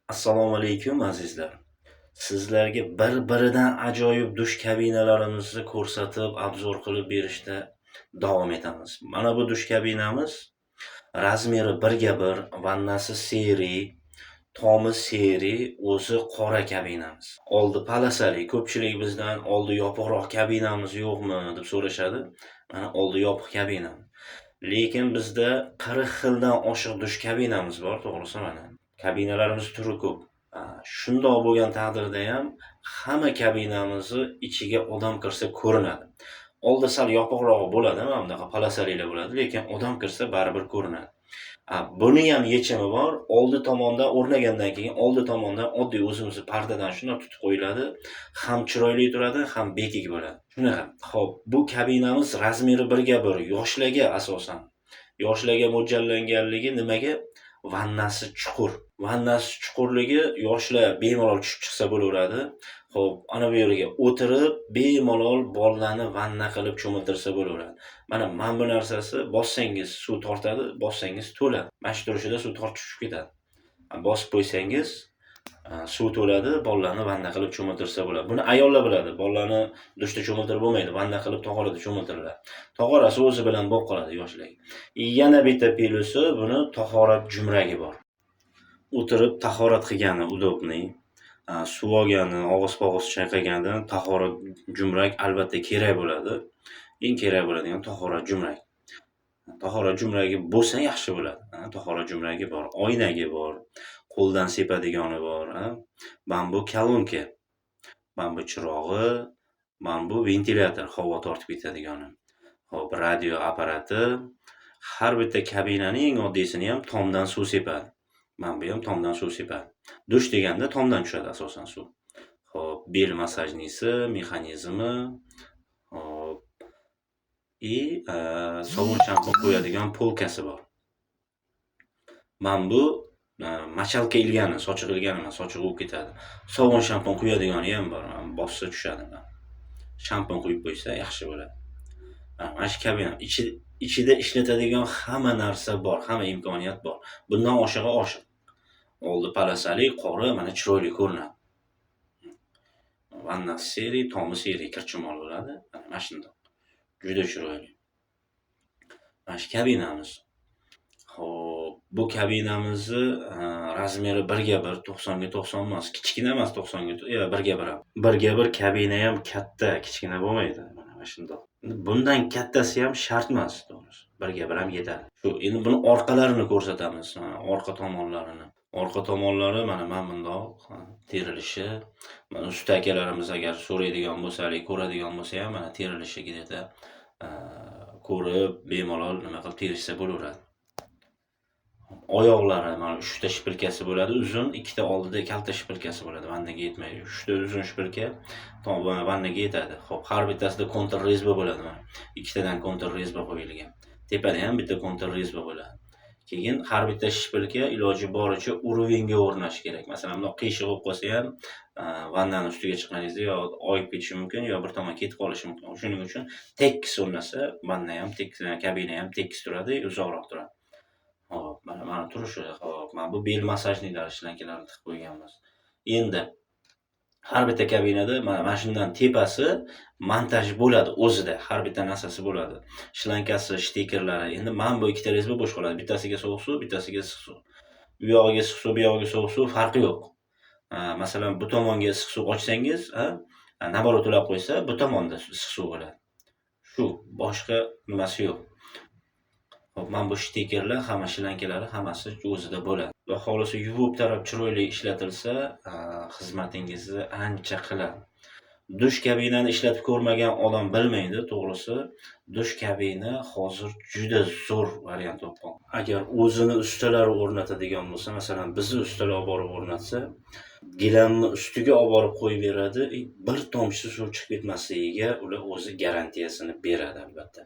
Assalomu alaykum azizlar. Sizlarga bir-biridan ajoyib dush kabinalarimizni ko'rsatib, obzor qilib berishda davom etamiz. Mana bu dush kabinamiz razmeri 1 ga 1, vannasi seri, tomi seri, o'zi qora kabinamiz. Oldi palasali. Ko'pchilik bizdan oldi yopiqroq kabinamiz yo'qmi deb so'rashadi. Mana oldi yopiq kabina. Lekin bizda 40 xildan oshiq dush kabinamiz bor, to'g'risi mana. Kabinalarimiz turi ko'p. Shundoq bo'lgan taqdirda ham hamma kabinamizni ichiga odam kirsa ko'rinadi. Oldi sal yopiqroq bo'ladi, mana bunaqa palasalilar bo'ladi, lekin odam kirsa baribir ko'rinadi. Buni ham yechimi bor. Oldi tomondan o'rnagandan keyin oldi tomondan oddiy o'zimiz pardadan shunday tutib qo'yiladi. Ham chiroyli turadi, ham bekik bo'ladi. Shunaqa. Xo'p, bu kabinamiz razmeri 1 ga 1, yoshlarga asosan. Yoshlarga mo'ljallanganligi nimaga? Vannasi chuqur. Vannasi chuqurligi yoshlar bemalol tushib chiqsa bo'laveradi. Xo'p, ana bu yerga o'tirib, bemalol bollarni vanna qilib cho'miltirsa bo'laveradi. Mana bu narsasi bossangiz suv tortadi, bossangiz to'ladi. Mana shu turishida suv tortib tushib ketadi. Bosib qo'ysangiz suv to'ladi, bollarni vanna qilib cho'miltirsa bo'ladi. Buni ayollar biladi. Bollarni dushda cho'miltirib bo'lmaydi, vanna qilib tog'orada cho'miltiriladi. Tog'orasi o'zi bilan bo'lib qoladi yoshlarga. Yana bitta pelusi, buni tahorat jumragi bor. O'tirib tahorat qilgani udobni, suv olgani, og'iz-pog'iz chayqaganidan tahorat jumrak albatta kerak bo'ladi. Eng kerak bo'ladigan tahorat jumrak. Tahorat jumragi bo'lsa yaxshi bo'ladi. Tahorat jumragi bor, oynagi bor, qo'ldan sepadigani bor, bambu kolonka, bambu chirog'i, bambu ventilyator, havo tortib ketadigani. Xo'p, radio apparati, har bitta kabinaning eng oddiysini ham tomdan suv sepadi. Mana bu ham tomdan suv sepadi. Dush deganda tomdan tushadi asosan suv. Xo'p, bel massajnisi, mexanizmi, hop, sovun shampun qo'yadigan polkasi bor. Mana bu machalka ilgani, sochiq ilgani, sochiq bo'lib ketadi. Sovun shampun qo'yadigani ham bor. Bossa tushadi. Shampun qo'yib qo'ysa yaxshi bo'ladi. Mana shu kabina ichida ishlatadigan hamma narsa bor, hamma imkoniyat bor. Bundan oshig'i oshiq. Oldi palasali, qora, mana chiroyli ko'rinadi. Vannasi seri, tomi seri kirchimol bo'ladi. Mana shunday. Juda chiroyli. Mana shu kabinamiz. Xo'p, bu kabinamizni razmeri 1 ga 1, 90 ga 90 emas, kichkina emas, 90 ga 1 ga 1 ham. 1 ga 1 kabina ham katta, kichkina bo'lmaydi. Mana shunday. Bundan kattasi ham shart emas, to'g'risi. 1 ga 1 ham yetadi. Shu, endi buni orqalarini ko'rsatamiz, orqa tomonlarini. Orqa tomonlari mana bundoq terilishi. Mana usta akalarimiz agar so'raydigan bo'lsalik, ko'radigan bo'lsa ham mana terilishiga ko'rib, bemalol nima qilib terishsa bo'laveradi. Oyoqlari mana 3 ta shpilkasi bo'ladi, uzun, 2 ta oldida kalta shpilkasi bo'ladi, vannaga yetmaydi. 3 ta uzun shpilka vannaga yetadi. Xo'p, har bittasida kontur rezba bo'ladi mana. 2 tadan kontur rezba qo'yilgan. Tepada ham bitta kontur rezba bo'ladi. Keyin har bitta shpilka iloji boricha urovenga o'rnashi kerak. Masalan, bundoq qiyshiq bo'lib qolsa ham, vannani ustiga chiqqaningizda yo oyib ketishi mumkin, yo bir tomon ketib qolishi mumkin. Shuning uchun tekis o'rnasa, vanna ham tekis, kabina ham tekis turadi, uzoqroq turadi. Hop, mana turishi. Hop, mana bu bel massajniklari shlankalarni tiqib qo'yganmiz. Endi har bitta kabinada mana shundan tepasi montaj bo'ladi o'zida, har bitta narsasi bo'ladi. Shlankasi, shtikerlari. Endi mana bu ikkita rezba bo'sh qoladi. Bittasiga sovuq suv, bittasiga issiq suv. Bu yog'iga issiq suv, bu yog'iga sovuq suv, farqi yo'q. Masalan, bu tomonga issiq suv ochsangiz, naborot ulab qo'ysa, bu tomonda issiq suv bo'ladi. Shu, boshqa nimasi yo'q. Hop, mana bu shtikerlar, hamma shlankalari hammasi o'zida bo'ladi. Va xolisi yuvib tarab chiroyli ishlatilsa, xizmatingizni ancha qiladi. Dush kabinani ishlatib ko'rmagan odam bilmaydi, to'g'risi. Dush kabina hozir juda zo'r variant bo'lib qoldi. Agar o'zini ustalari o'rnatadigan bo'lsa, masalan, bizni ustalar olib borib o'rnatsa, gilamni ustiga olib borib qo'yib beradi, bir tomchi suv chiqib ketmasligiga ular o'zi garantiyasini beradi albatta.